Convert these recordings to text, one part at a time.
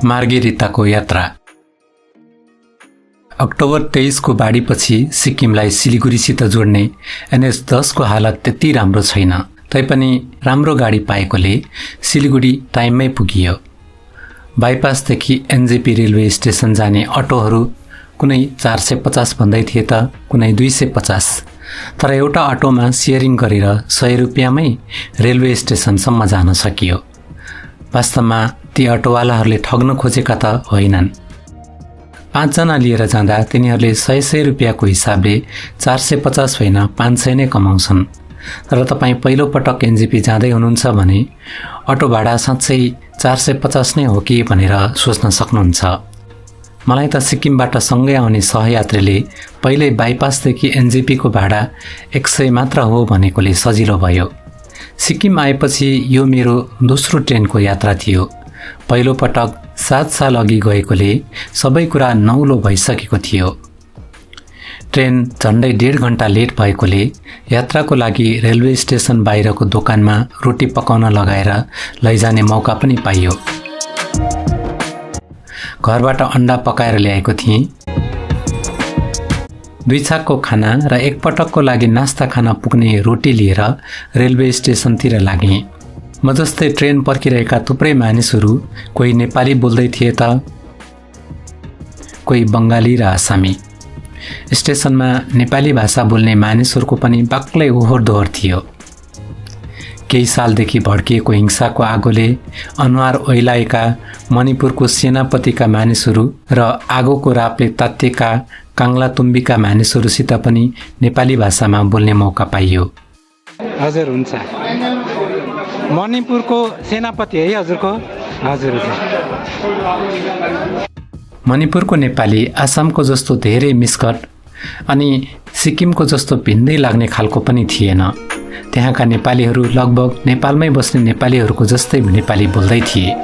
मार्गेरिताको यात्रा। अक्टोबर 23 को बाढीपछि सिक्किमलाई सिलिगुडीसित जोड्ने NH10 को हालत त्यति राम्रो छैन। तैपनि राम्रो गाडी पाएकोले सिलिगुडी टाइममै पुगियो। बाइपासदेखि NJP रेलवे स्टेसन जाने अटोहरू कुनै 450 भन्दै थिए त कुनै 250, तर एउटा अटोमा सेयरिङ गरेर 100 रुपियाँमै रेलवे स्टेसनसम्म जान सकियो। वास्तवमा ती अटोवालाहरूले ठग्न खोजेका त होइनन्। 5 जना लिएर जाँदा तिनीहरूले 100 रुपियाँको हिसाबले 450 होइन 500 नै कमाउँछन्। तर तपाईँ पहिलो पटक NJP जाँदै हुनुहुन्छ भने अटो भाडा साँच्चै 450 नै हो कि भनेर सोच्न सक्नुहुन्छ। मलाई त सिक्किमबाट सँगै आउने सहयात्रीले पहिल्यै बाइपासदेखि NJP को भाडा 100 मात्र हो भनेकोले सजिलो भयो। सिक्किम आएपछि यो मेरो दोस्रो ट्रेनको यात्रा थियो। पहिलो पटक 7 साल अघि गएकोले सबै कुरा नौलो भइसकेको थियो। ट्रेन झन्डै 1.5 घण्टा लेट भएकोले यात्राको लागि रेलवे स्टेसन बाहिरको दोकानमा रोटी पकाउन लगाएर लैजाने मौका पनि पाइयो। घरबाट अन्डा पकाएर ल्याएको थिएँ। 2 छाकको खाना र एक पटकको लागि नास्ता खाना पुग्ने रोटी लिएर रेलवे स्टेसनतिर लागेँ। म जस्तै ट्रेन पर्खिरहेका थुप्रै मानिसहरू कोही नेपाली बोल्दै थिए त कोही बङ्गाली र आसामी। स्टेसनमा नेपाली भाषा बोल्ने मानिसहरूको पनि बाक्लै ओहोर दोहोर थियो। केही सालदेखि भड्किएको हिंसाको आगोले अनुहार ओइलाएका मणिपुरको सेनापतिका मानिसहरू र आगोको रापले तातिएका काङ्लातुम्बीका मानिसहरूसित पनि नेपाली भाषामा बोल्ने मौका पाइयो। हजुर हुन्छ। मणिपुरको सेनापति है हजुरको? हजुर। मणिपुरको नेपाली आसामको जस्तो धेरै मिस्कट अनि सिक्किमको जस्तो भिन्दै लाग्ने खालको पनि थिएन। त्यहाँका नेपालीहरू लगभग नेपालमै बस्ने नेपालीहरूको जस्तै नेपाली बोल्दै थिए।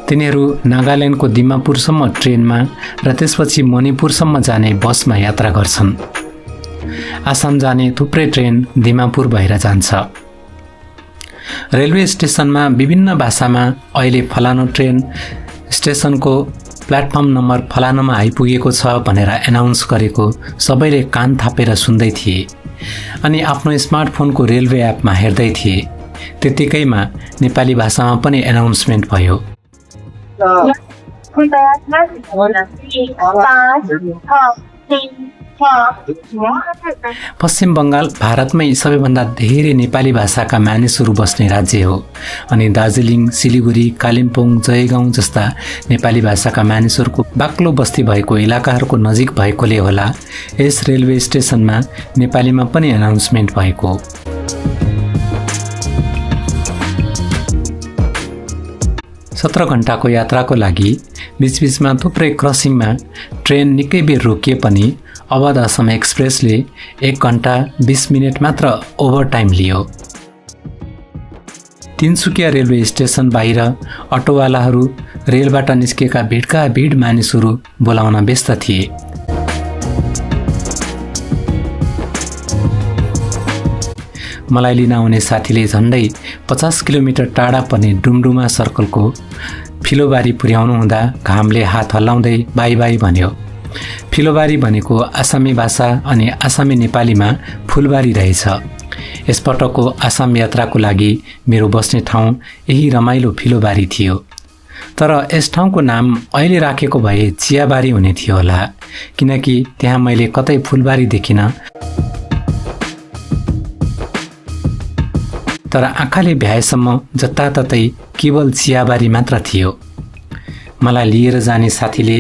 तिनीहरू नागाल्यान्डको दिमापुरसम्म ट्रेनमा र त्यसपछि मणिपुरसम्म जाने बसमा यात्रा गर्छन्। आसाम जाने थुप्रै ट्रेन दिमापुर भएर जान्छ। रेलवे स्टेसनमा विभिन्न भाषामा अहिले फलानु ट्रेन स्टेसनको प्लेटफर्म नम्बर फलानुमा आइपुगेको छ भनेर एनाउन्स गरेको सबैले कान थापेर सुन्दै थिए अनि आफ्नो स्मार्टफोनको रेलवे एपमा हेर्दै थिए। त्यतिकैमा नेपाली भाषामा पनि एनाउन्समेन्ट भयो। पश्चिम बङ्गाल भारतमै सबैभन्दा धेरै नेपाली भाषाका मानिसहरू बस्ने राज्य हो अनि दार्जिलिङ, सिलिगुडी, कालिम्पोङ, जयगाउँ जस्ता नेपाली भाषाका मानिसहरूको बाक्लो बस्ती भएको इलाकाहरूको नजिक भएकोले होला यस रेलवे स्टेसनमा नेपालीमा पनि एनाउन्समेन्ट भएको। सत्र घण्टाको यात्राको लागि बीचबीचमा थुप्रै क्रसिङमा ट्रेन निकै बेर रोकिए पनि अवध असम एक्सप्रेसले 1 घण्टा 20 मिनट मात्र ओभरटाइम लियो। तिनसुकिया रेलवे स्टेसन बाहिर अटोवालाहरू रेलबाट निस्केका भिडका भिड मानिसहरू बोलाउन व्यस्त थिए। मलाई लिन आउने साथीले झन्डै 50 किलोमिटर टाढा पर्ने डुमडुमा सर्कलको फिलोबारी पुर्याउनु हुँदा घामले हात हल्लाउँदै बाई बाई भन्यो। फिलोबारी भनेको आसामी भाषा अनि आसामी नेपालीमा फुलबारी रहेछ। यसपटकको आसाम यात्राको लागि मेरो बस्ने ठाउँ यही रमाइलो फिलोबारी थियो। तर यस ठाउँको नाम अहिले राखेको भए चियाबारी हुने थियो होला, किनकि त्यहाँ मैले कतै फुलबारी देखिनँ। तर आँखाले भ्याएसम्म जताततै केवल चियाबारी मात्र थियो। मलाई लिएर जाने साथीले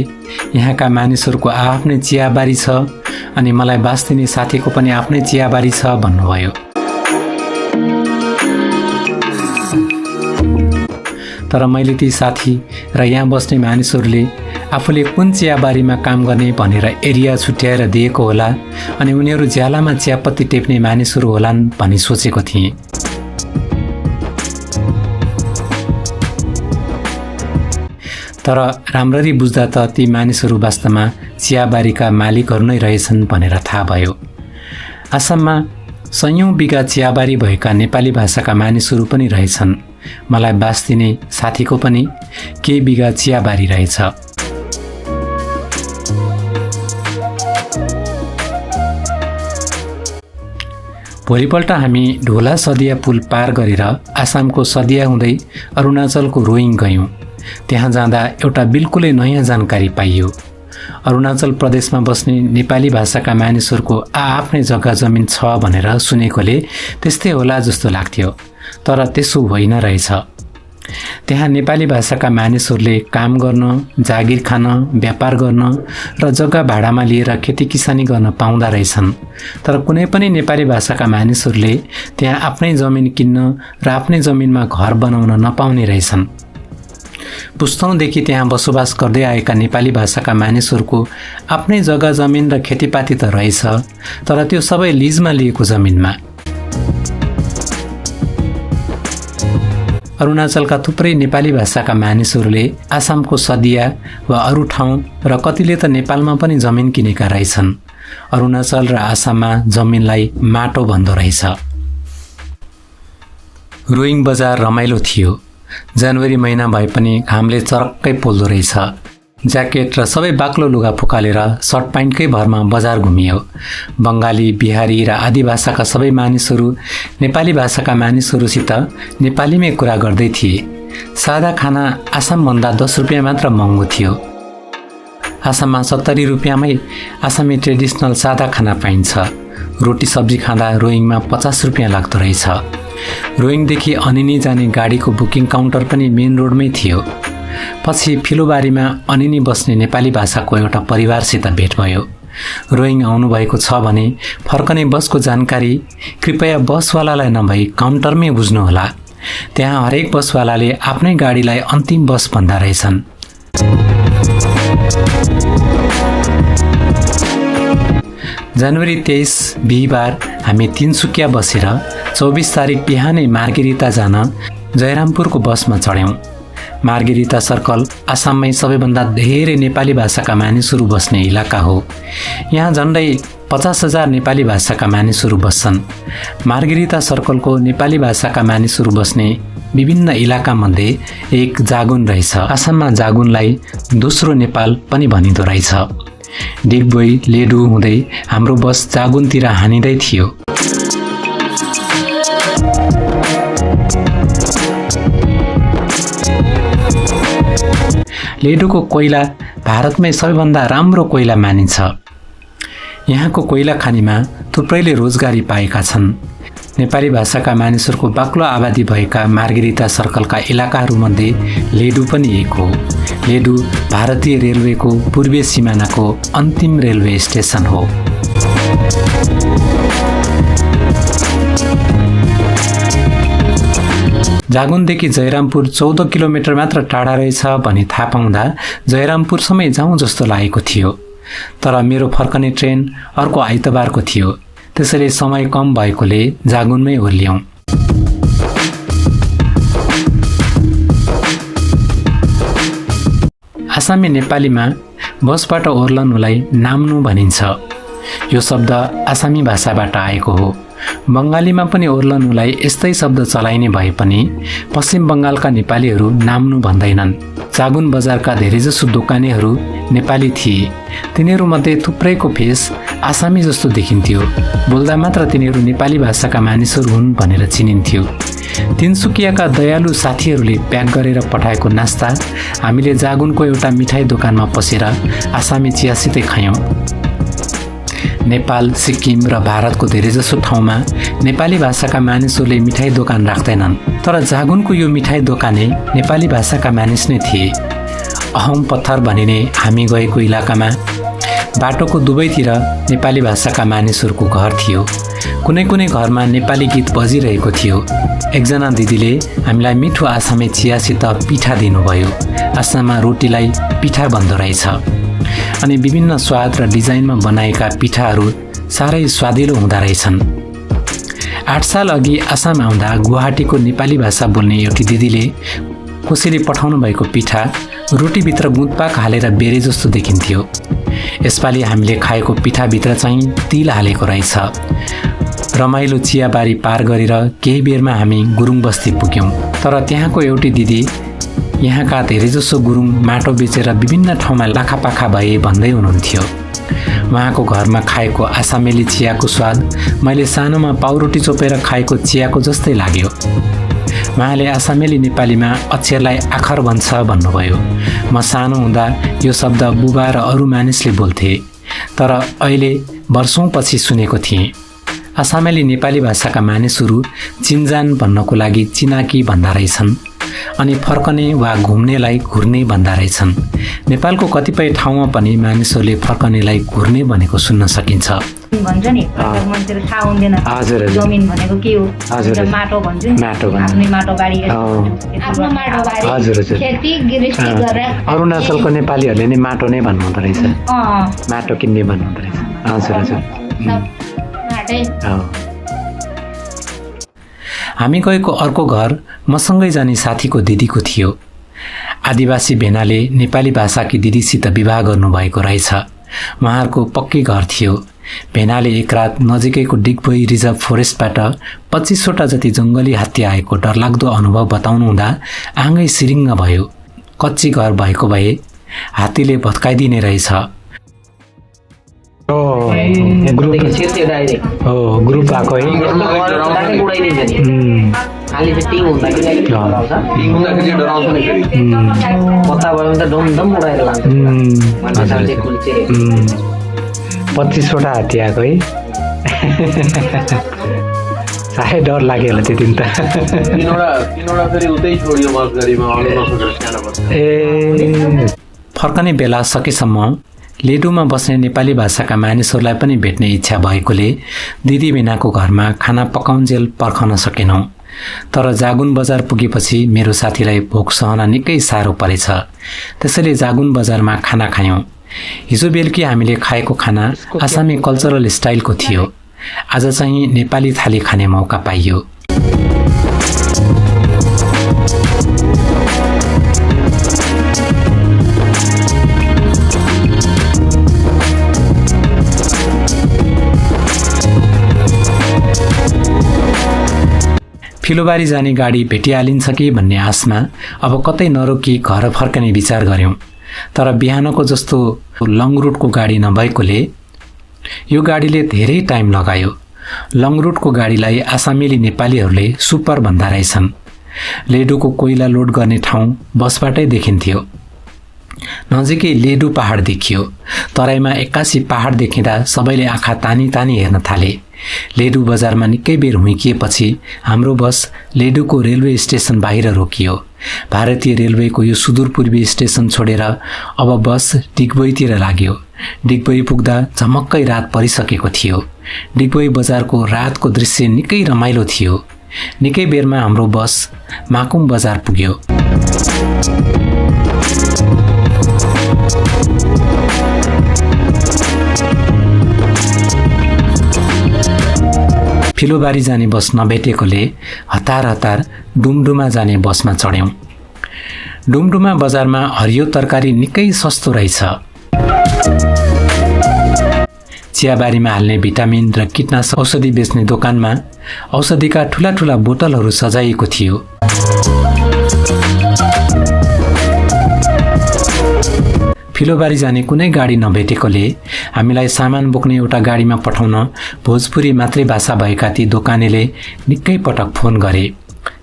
यहाँका मानिसहरूको आफ्नै चियाबारी छ अनि मलाई बाँच्दिने साथीको पनि आफ्नै चियाबारी छ भन्नुभयो। तर मैले ती साथी र यहाँ बस्ने मानिसहरूले आफूले कुन चियाबारीमा काम गर्ने भनेर एरिया छुट्याएर दिएको होला अनि उनीहरू ज्यालामा चियापत्ती टेप्ने मानिसहरू होलान् भनी सोचेको थिएँ। तर राम्ररी बुझ्दा त ती मानिसहरू वास्तवमा चियाबारीका मालिकहरू नै रहेछन् भनेर थाहा भयो। आसाममा 100औं बिघा चियाबारी भएका नेपाली भाषाका मानिसहरू पनि रहेछन् मलाई बास दिने साथीको पनि केही बिघा चियाबारी रहेछ। भोलिपल्ट हामी ढोला सदिया पुल पार गरेर आसामको सदिया हुँदै अरुणाचलको रोइङ गयौँ। त्यहाँ जाँदा एउटा बिल्कुलै नयाँ जानकारी पाइयो। अरुणाचल प्रदेशमा बस्ने नेपाली भाषाका मानिसहरूको आफ्नै जग्गा जमिन छ भनेर सुनेकोले त्यस्तै होला जस्तो लाग्थ्यो, तर त्यसो होइन रहेछ। त्यहाँ नेपाली भाषाका मानिसहरूले काम गर्न, जागिर खान, व्यापार गर्न र जग्गा भाडामा लिएर खेती किसानी गर्न पाउँदा रहेछन्। तर कुनै पनि नेपाली भाषाका मानिसहरूले त्यहाँ आफ्नै जमिन किन्न र आफ्नै जमिनमा घर बनाउन नपाउने रहेछन्। पुस्तौँदेखि त्यहाँ बसोबास गर्दै आएका नेपाली भाषाका मानिसहरूको आफ्नै जग्गा जमिन र खेतीपाती त रहेछ, तर त्यो सबै लिजमा लिएको जमिनमा। अरुणाचलका थुप्रै नेपाली भाषाका मानिसहरूले आसामको सदिया वा अरू ठाउँ र कतिले त नेपालमा पनि जमिन किनेका रहेछन्। अरुणाचल र आसाममा जमिनलाई माटो भन्दो रहेछ। रोइङ बजार रमाइलो थियो। जनवरी महिना भए पनि घामले चरक्कै पोल्दो रहेछ। ज्याकेट र सबै बाक्लो लुगा फुकालेर सर्ट प्यान्टकै भरमा बजार घुमियो। बङ्गाली, बिहारी र आदि भाषाका सबै मानिसहरू नेपाली भाषाका मानिसहरूसित नेपालीमै कुरा गर्दै थिए। सादा खाना आसामभन्दा 10 रुपियाँ मात्र महँगो थियो। आसाममा 70 रुपियाँमै आसामी ट्रेडिसनल सादा खाना पाइन्छ। रोटी सब्जी खाँदा रोइङमा 50 रुपियाँ लाग्दो रहेछ। रोइङदेखि अनिनी जाने गाडीको बुकिङ काउन्टर पनि मेन रोडमै थियो। पछि फिलोबारीमा अनिनी बस्ने नेपाली भाषाको एउटा परिवारसित भेट भयो। रोइङ आउनुभएको छ भने फर्कने बसको जानकारी कृपया बसवालालाई नभई काउन्टरमै बुझ्नुहोला। त्यहाँ हरेक बसवालाले आफ्नै गाडीलाई अन्तिम बस भन्दा रहेछन्। जनवरी 23 बिहिबार हामी तिनसुकिया बसेर 24 तारिक बिहानै मार्गेरिता जान जयरामपुरको बसमा चढ्यौँ। मार्गेरिता सर्कल आसाममै सबैभन्दा धेरै नेपाली भाषाका मानिसहरू बस्ने इलाका हो। यहाँ झन्डै 50,000 नेपाली भाषाका मानिसहरू बस्छन्। मार्गेरिता सर्कलको नेपाली भाषाका मानिसहरू बस्ने विभिन्न इलाकामध्ये एक जागुन रहेछ। आसाममा जागुनलाई दोस्रो नेपाल पनि भनिँदो रहेछ। डिगबोई, लेडु हुँदै हाम्रो बस जागुनतिर हानिँदै थियो। लेडुको कोइला भारतमै सबैभन्दा राम्रो कोइला मानिन्छ। यहाँको कोइला खानीमा थुप्रैले रोजगारी पाएका छन्। नेपाली भाषाका मानिसहरूको बाक्लो आबादी भएका मार्गेरिता सर्कलका इलाकाहरूमध्ये लेडु पनि एक हो। लेडु भारतीय रेलवेको पूर्वीय सिमानाको अन्तिम रेलवे स्टेसन हो। जागुनदेखि जयरामपुर 14 किलोमिटर मात्र टाढा रहेछ भनी थाहा पाउँदा जयरामपुरसम्मै जाउँ जस्तो लागेको थियो। तर मेरो फर्कने ट्रेन अर्को आइतबारको थियो, त्यसैले समय कम भएकोले जागुनमै ओर्ल्यौँ। आसामी नेपालीमा बसबाट ओर्लनुलाई नाम्नु भनिन्छ। यो शब्द आसामी भाषाबाट आएको हो। बङ्गालीमा पनि ओर्लनुलाई यस्तै शब्द चलाइने भए पनि पश्चिम बङ्गालका नेपालीहरू नाम्नु भन्दैनन्। जागुन बजारका धेरैजसो दोकानेहरू नेपाली थिए। तिनीहरूमध्ये थुप्रैको फेस आसामी जस्तो देखिन्थ्यो। बोल्दा मात्र तिनीहरू नेपाली भाषाका मानिसहरू हुन् भनेर चिनिन्थ्यो। तिनसुकियाका दयालु साथीहरूले प्याक गरेर पठाएको नास्ता हामीले जागुनको एउटा मिठाई दोकानमा पसेर आसामी चियासितै खायौँ। नेपाल, सिक्किम र भारतको धेरैजसो ठाउँमा नेपाली भाषाका मानिसहरूले मिठाई दोकान राख्दैनन्, तर जागुनको यो मिठाई दोकाने नेपाली भाषाका मानिस नै थिए। अहम पत्थर भनिने हामी गएको इलाकामा बाटोको दुवैतिर नेपाली भाषाका मानिसहरूको घर थियो। कुनै कुनै घरमा नेपाली गीत बजिरहेको थियो। एकजना दिदीले हामीलाई मिठो आसामी चियासित पिठा दिनुभयो। आसाममा रोटीलाई पिठा भन्दो रहेछ। अनि विभिन्न स्वाद र डिजाइनमा बनाएका पिठाहरू साह्रै स्वादिलो हुँदो रहेछन्। 8 साल अघि आसाम आउँदा गुवाहाटीको नेपाली भाषा बोल्ने एउटी दिदीले कसैले पठाउनु भएको पिठा रोटीभित्र गुँदपाक हालेर बेरे जस्तो देखिन्थ्यो। यसपालि हामीले खाएको पिठाभित्र चाहिँ तिल हालेको रहेछ। रमाइलो चियाबारी पार गरेर केही बेरमा हामी गुरुङ बस्ती पुग्यौँ। तर त्यहाँको एउटी दिदी यहाँका धेरैजसो गुरुङ माटो बेचेर विभिन्न ठाउँमा लाखापाखा भए भन्दै हुनुहुन्थ्यो। उहाँको घरमा खाएको आसामेली चियाको स्वाद मैले सानोमा पाउरोटी चोपेर खाएको चियाको जस्तै लाग्यो। उहाँले आसामेली नेपालीमा अक्षरलाई आखर भन्छ भन्नुभयो। म सानो हुँदा यो शब्द बुबा र अरू मानिसले बोल्थे, तर अहिले वर्षौँपछि सुनेको थिएँ। आसामेली नेपाली भाषाका मानिसहरू चिन्जान भन्नको लागि चिनाकी भन्दा रहेछन्, अनि फर्कने वा घुम्नेलाई घुर्ने भन्दा रहेछन्। नेपालको कतिपय ठाउँमा पनि मानिसहरूले फर्कनेलाई घुर्ने भनेको सुन्न सकिन्छ। भन्छ नि मान्छेले थाहा हुँदैन जमिन भनेको के हो, माटो भन्छु नि, आफ्नै माटो बारी, आफ्नो माटो बारी खेती गृहस्थी गरेर। अरुणाचलको नेपालीहरूले नै माटो नै भन्नुहुँदो रहेछ, माटो किन्ने भन्नुहुँदो रहेछ। हजुर हजुर। हामी गएको अर्को घर मसँगै जाने साथीको दिदीको थियो। आदिवासी भेनाले नेपाली भाषाकी दिदीसित विवाह गर्नुभएको रहेछ। उहाँहरूको पक्कै घर थियो। भेनाले एक रात नजिकैको डिगबोई रिजर्भ फोरेस्टबाट 25वटा जति जङ्गली हात्ती आएको डरलाग्दो अनुभव बताउनुहुँदा आँगै सिरिङ्ग भयो। कच्ची घर भएको भए हात्तीले भत्काइदिने रहेछ। ग्रुप आएको है। खाली चाहिँ टिङ हुँदाखेरि डराउँछ नि, पत्ता भयो भने त डमडम उडाएर लान्छ। 25वटा हात्ती आएको है। साह्रै डर लाग्यो होला त्यो दिन त। ए फर्कने बेला सकेसम्म लेडुमा बस्ने नेपाली भाषाका मानिसहरूलाई पनि भेट्ने इच्छा भएकोले दिदी बिनाको घरमा खाना पकाउन्जेल पर्खन सकेनौँ। तर जागुन बजार पुगेपछि मेरो साथीलाई भोक सहन निकै साह्रो परेछ। त्यसैले जागुन बजारमा खाना खायौँ। हिजो बेलुकी हामीले खाएको खाना आसामी कल्चरल स्टाइलको थियो। आज चाहिँ नेपाली थाली खाने मौका पाइयो। फिलोबारी जाने गाडी भेटिहालिन्छ कि भन्ने आशमा अब कतै नरोकी घर फर्कने विचार गऱ्यौँ। तर बिहानको जस्तो लङ रुटको गाडी नभएकोले यो गाडीले धेरै टाइम लगायो। लङ रुटको गाडीलाई आसामेली नेपालीहरूले सुपर भन्दा रहेछन्। लेडुको कोइला लोड गर्ने ठाउँ बसबाटै देखिन्थ्यो। नजिकै लेडु पहाड देखियो। तराईमा एक्कासी पहाड देखिँदा सबैले आँखा तानी तानी हेर्न थाले। लेडु बजारमा निकै बेर हुइकिएपछि हाम्रो बस लेडुको रेलवे स्टेसन बाहिर रोकियो। भारतीय रेलवेको यो सुदूरपूर्वी स्टेसन छोडेर अब बस डिगबोईतिर लाग्यो। डिगबोई पुग्दा झमक्कै रात परिसकेको थियो। डिगबोई बजारको रातको दृश्य निकै रमाइलो थियो। निकै बेरमा हाम्रो बस माकुम बजार पुग्यो। फिलोबारी जाने बस नभेटेकोले हतार हतार डुमडुमा जाने बसमा चढ्यौँ। डुमडुमा बजारमा हरियो तरकारी निकै सस्तो रहेछ। चियाबारीमा हाल्ने भिटामिन र कीटनाशक औषधि बेच्ने दोकानमा औषधिका ठुला ठुला बोतलहरू सजाइएको थियो। फिलोबारी जाने कुनै गाडी नभेटेकोले हामीलाई सामान बोक्ने एउटा गाडीमा पठाउन भोजपुरी मातृभाषा भएका ती दोकानेले निकै पटक फोन गरे।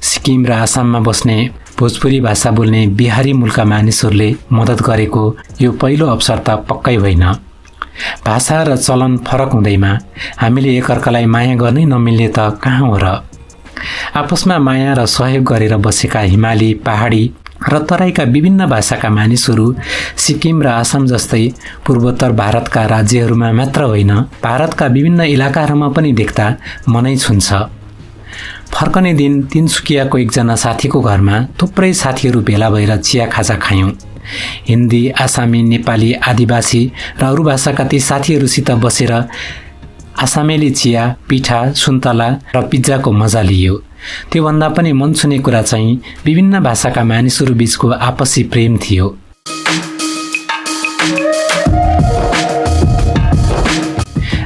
सिक्किम र आसाममा बस्ने भोजपुरी भाषा बोल्ने बिहारी मूलका मानिसहरूले मद्दत गरेको यो पहिलो अवसर त पक्कै होइन। भाषा र चलन फरक हुँदैमा हामीले एकअर्कालाई माया गर्नै नमिल्ने त कहाँ हो र। आपसमा माया र सहयोग गरेर बसेका हिमाली, पहाडी र तराईका विभिन्न भाषाका मानिसहरू सिक्किम र आसाम जस्तै पूर्वोत्तर भारतका राज्यहरूमा मात्र होइन, भारतका विभिन्न इलाकाहरूमा पनि देख्दा मनै छुन्छ। फर्कने दिन तिनसुकियाको एकजना साथीको घरमा थुप्रै साथीहरू भेला भएर चिया खाजा खायौँ। हिन्दी, आसामी, नेपाली, आदिवासी र अरू भाषाका ती साथीहरूसित बसेर आसामेली चिया, पिठा, सुन्तला र पिज्जाको मजा लियो। त्योभन्दा पनि मन छुने कुरा चाहिँ विभिन्न भाषाका मानिसहरू बीचको आपसी प्रेम थियो।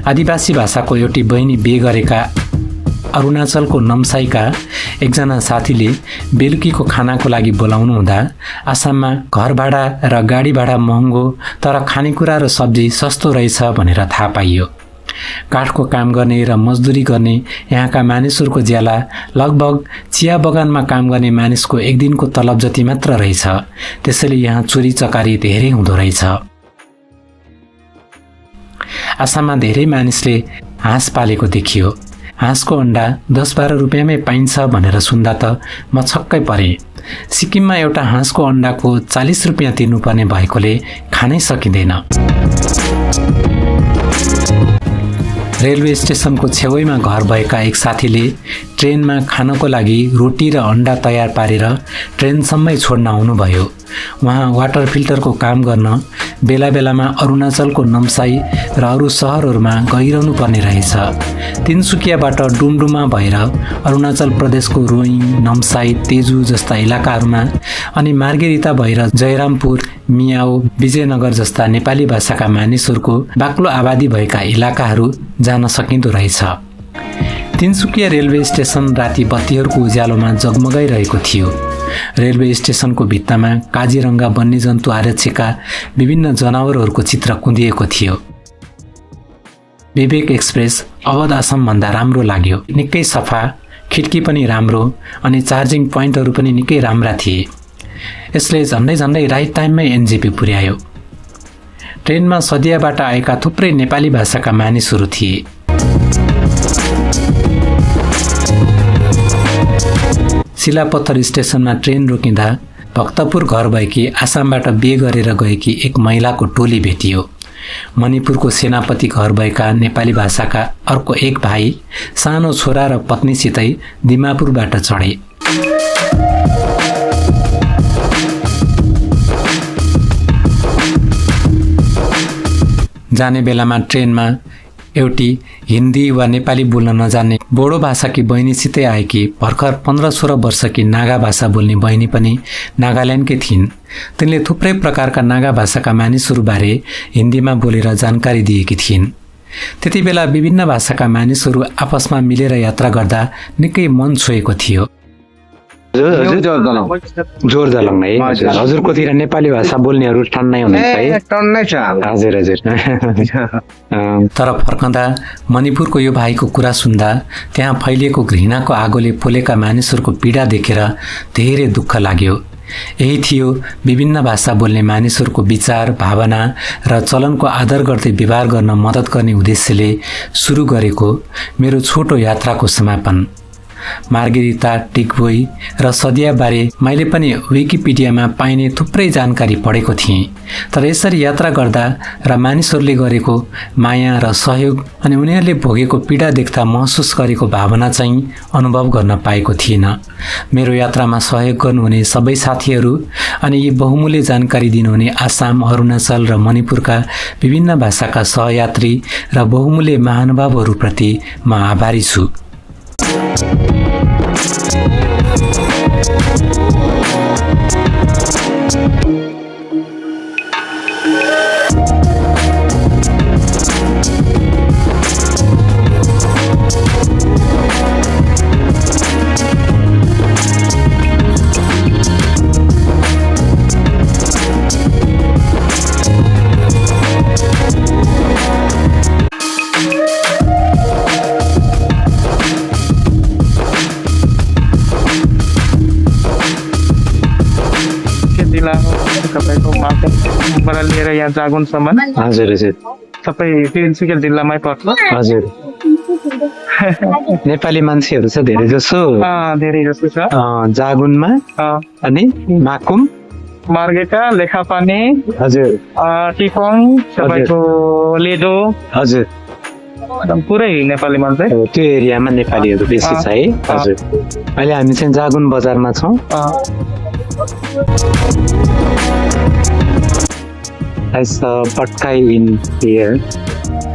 आदिवासी भाषाको एउटी बहिनी बिहे गरेका अरुणाचलको नम्साईका एकजना साथीले बेलुकीको खानाको लागि बोलाउनु हुँदा आसाममा घर भाडा र गाडी भाडा महँगो तर खानेकुरा र सब्जी सस्तो रहेछ भनेर थाहा पाइयो। काठको काम गर्ने र मजदुरी गर्ने यहाँका मानिसहरूको ज्याला लगभग चिया बगानमा काम गर्ने मानिसको एक दिनको तलब जति मात्र रहेछ। त्यसैले यहाँ चोरी चकारी धेरै हुँदो रहेछ। आसाममा धेरै मानिसले हाँस पालेको देखियो। हाँसको अन्डा 10-12 रुपियाँमै पाइन्छ भनेर सुन्दा त म छक्कै परेँ। सिक्किममा एउटा हाँसको अन्डाको 40 रुपियाँ तिर्नुपर्ने भएकोले खानै सकिँदैन। रेलवे स्टेसनको छेउैमा घर भएका एक साथीले ट्रेनमा खानको लागि रोटी र अन्डा तयार पारेर ट्रेनसम्मै छोड्न आउनुभयो। उहाँ वाटर फिल्टरको काम गर्न बेला बेलामा अरुणाचलको नम्साई र अरू सहरहरूमा गइरहनु पर्ने रहेछ। तिनसुकियाबाट डुमडुमा भएर अरुणाचल प्रदेशको रोइङ, नम्साई, तेजु जस्ता इलाकाहरूमा अनि मार्गेरिता भएर जयरामपुर, मियाओ, विजयनगर जस्ता नेपाली भाषाका मानिसहरूको बाक्लो आबादी भएका इलाकाहरू जान सकिँदो रहेछ। तिनसुकिया रेलवे स्टेसन राति बत्तीहरूको उज्यालोमा जगमगाइरहेको थियो। रेलवे स्टेसनको भित्तामा काजीरंगा वन्यजन्तु आरक्षीका विभिन्न जनावरहरूको चित्र कुँदिएको थियो। विवेक एक्सप्रेस अवध आसामभन्दा राम्रो लाग्यो। निकै सफा, खिड्की पनि राम्रो अनि चार्जिङ पोइन्टहरू पनि निकै राम्रा थिए। यसले झन्डै राइट टाइममै एनजेपी पुर्यायो। ट्रेनमा सदियाबाट आएका थुप्रै नेपाली भाषाका मानिसहरू थिए। शिलापत्थर स्टेसनमा ट्रेन रोकिँदा भक्तपुर घर भएकी आसामबाट बिहे गरेर गएकी एक महिलाको टोली भेटियो। मणिपुरको सेनापति घर भएका नेपाली भाषाका अर्को एक भाइ सानो छोरा र पत्नीसितै दिमापुरबाट चढे। जाने बेलामा ट्रेनमा एउटी हिन्दी वा नेपाली बोल्न नजान्ने बोडो भाषाकी बहिनीसितै आएकी भर्खर 15-16 वर्षकी नागा भाषा बोल्ने बहिनी पनि नागाल्यान्डकै थिइन्। तिनले थुप्रै प्रकारका नागा भाषाका मानिसहरूबारे हिन्दीमा बोलेर जानकारी दिएकी थिइन्। त्यति बेला विभिन्न भाषाका मानिसहरू आपसमा मिलेर यात्रा गर्दा निकै मन छोएको थियो। जोरदलङ है। हजुरकोतिर नेपाली भाषा बोल्नेहरू टन्नै हुनुहुन्छ है? टन्नै छ। हजुर हजुर। तर फर्कँदा मणिपुरको यो भाइको कुरा सुन्दा त्यहाँ फैलिएको घृणाको आगोले पोलेका मानिसहरूको पीडा देखेर धेरै दुःख लाग्यो। यही थियो विभिन्न भाषा बोल्ने मानिसहरूको विचार, भावना र चलनको आदर गर्दै व्यवहार गर्न मद्दत गर्ने उद्देश्यले सुरु गरेको मेरो छोटो यात्राको समापन। मार्गेरिता, टिकभोई र सदियाबारे मैले पनि विकिपिडियामा पाइने थुप्रै जानकारी पढेको थिएँ। तर यसरी यात्रा गर्दा र मानिसहरूले गरेको माया र सहयोग अनि उनीहरूले भोगेको पीडा देख्दा महसुस गरेको भावना चाहिँ अनुभव गर्न पाएको थिइनँ। मेरो यात्रामा सहयोग गर्नुहुने सबै साथीहरू अनि यी बहुमूल्य जानकारी दिनुहुने आसाम, अरुणाचल र मणिपुरका विभिन्न भाषाका सहयात्री र बहुमूल्य महानुभावहरूप्रति म आभारी छु। लिएर यहाँ जागुनसम्म हजुर हजुर सबै तिनसुकिया जिल्लामै पर्छ। हजुर। नेपाली मान्छेहरू छ धेरै जसो? धेरै जसो छ। जागुनमा अनि माकुम, मार्गेटा, लेखापानी, हजुर, टिफङ, सबैको लेडो, हजुर, पुरै नेपाली मान्छे त्यो एरियामा नेपालीहरू बेसी छ है। हजुर। अहिले हामी चाहिँ जागुन बजारमा छौँ। I saw Patkai in here.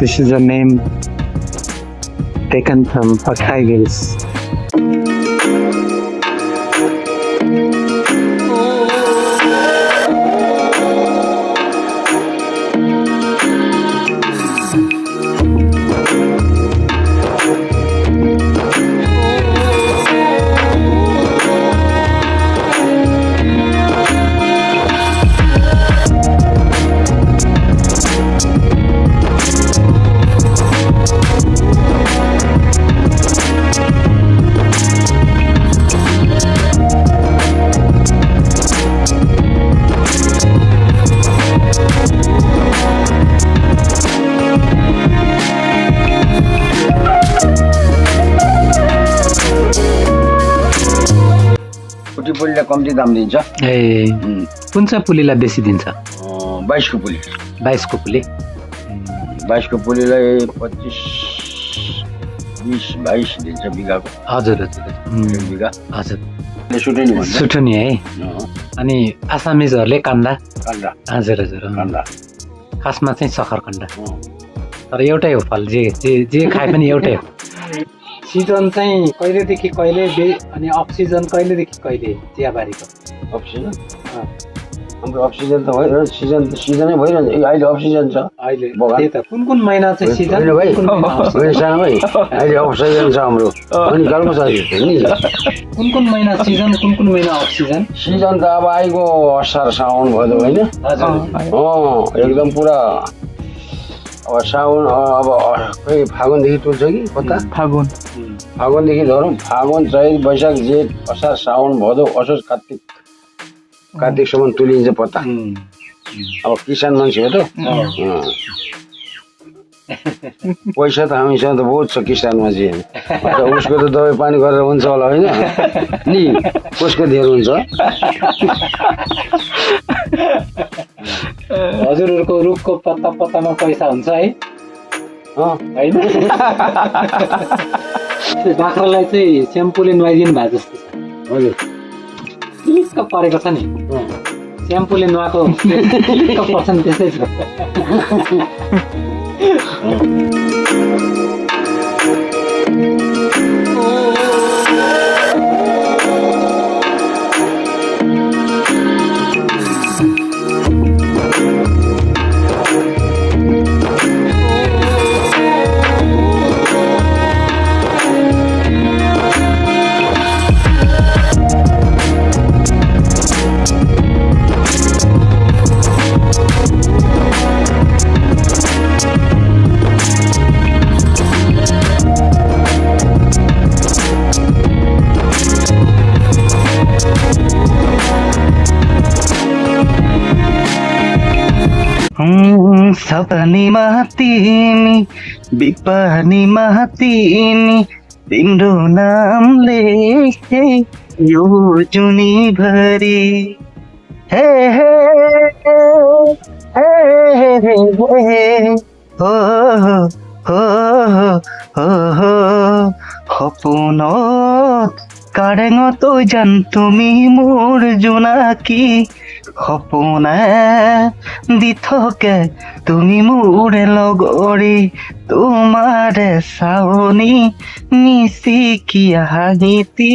This is a name taken from Patkai Hills. देशी पुलीलाई कम्ती दाम दिन्छ। ए कुन चाहिँ पुलीलाई बेसी दिन्छ? 22 को पुली। 22 को पुली। 22 को पुलीलाई 25 20 22 दिन्छ बिगाको। हजुर हजुर। एक बिगा। हजुर। सुटनी भन्छ। सुटनी है। अनि आसामिजहरूले कान्दा। कान्दा। हजुर हजुर। कान्दा। खासमा चाहिँ सक्खरकन्दा। तर एउटै हो फल, जे खाए पनि एउटै हो। सिजन चाहिँ कहिलेदेखि कहिले अनि अफ सिजन कहिलेदेखि कहिले चियाबारीको? अफ सिजन हाम्रो अफ सिजन त भइरहन्छ, सिजनै भइरहन्छ। अहिले अफ सिजन छ। अहिले त्यही त कुन महिना चाहिँ सिजन? होइन भाइ, सानो भाइ, अहिले अफ सिजन छ हाम्रो। अनि गल्प छ नि। कुन महिना सिजन, कुन महिना अफ सिजन? सिजन त अब आइगयो असार साउन भयो होइन? एकदम पुरा। अब साउन अब खै फागुनदेखि तुल्छ कि कता? फागुनदेखि धरौँ। फागुन चैत वैशाख जेठ असार साउन भदौ असोज कार्तिकसम्म तुलिन्छ पत्ता। अब किसान मान्छे हो त, पैसा त हामीसँग त बहुत छ किसानमा चाहिँ। उसको त दबाई पानी गरेर हुन्छ होला होइन नि? कसको धेर हुन्छ? हजुरहरूको रुखको पत्तामा पैसा हुन्छ है? होइन? बाख्रालाई चाहिँ स्याम्पूले नुहाइदिनु भएको जस्तो छ। हजुर, क्लिक्क परेको छ नि, स्याम्पूले नुहाएको क्लिक्क पर्छ नि, त्यसै छ। सपनीमा तिमी, विपनीमा तिमी, तिम्रो नाम लेखे यो जुनीभरि। हे हे हे हो সপোনত কাৰেঙত জান তুমি মোৰ জোনাকী, সপোনে দি থাকে তুমি মোৰে লগৰী, তোমাৰে চাৱনি মিচিকি হাঁহিতি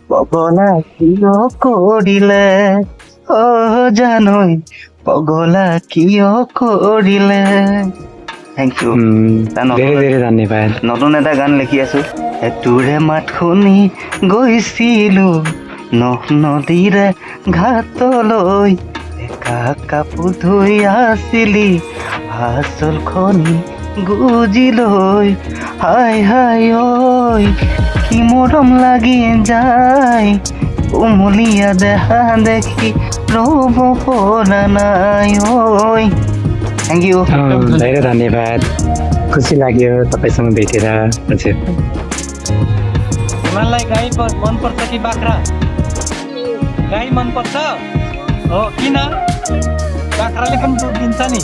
পগলা কিয় কৰিলে, জানৈ পগলা কিয় কৰিলে। Thank you. धेरै धेरै धन्यवाद। নতুন এটা গান লিখি আছো। তোৰে মাত শুনি গৈছিলো নদীৰে ঘাটলৈ, একা কাপোৰ ধুই আছিলি আচল খনি গুজিলৈ। হাই হাই ঐ কি মৰম লাগি যায়, কোমলীয়া দেহা দেখি ৰ'ব পৰা নাই ঐ। Thank you. धेरै धन्यवाद, खुसी लाग्यो तपाईँसँग भेटेर। हजुर, तिमीलाई गाई मनपर्छ कि बाख्रा? गाई मनपर्छ हो? किन? बाख्राले पनि दुध दिन्छ नि।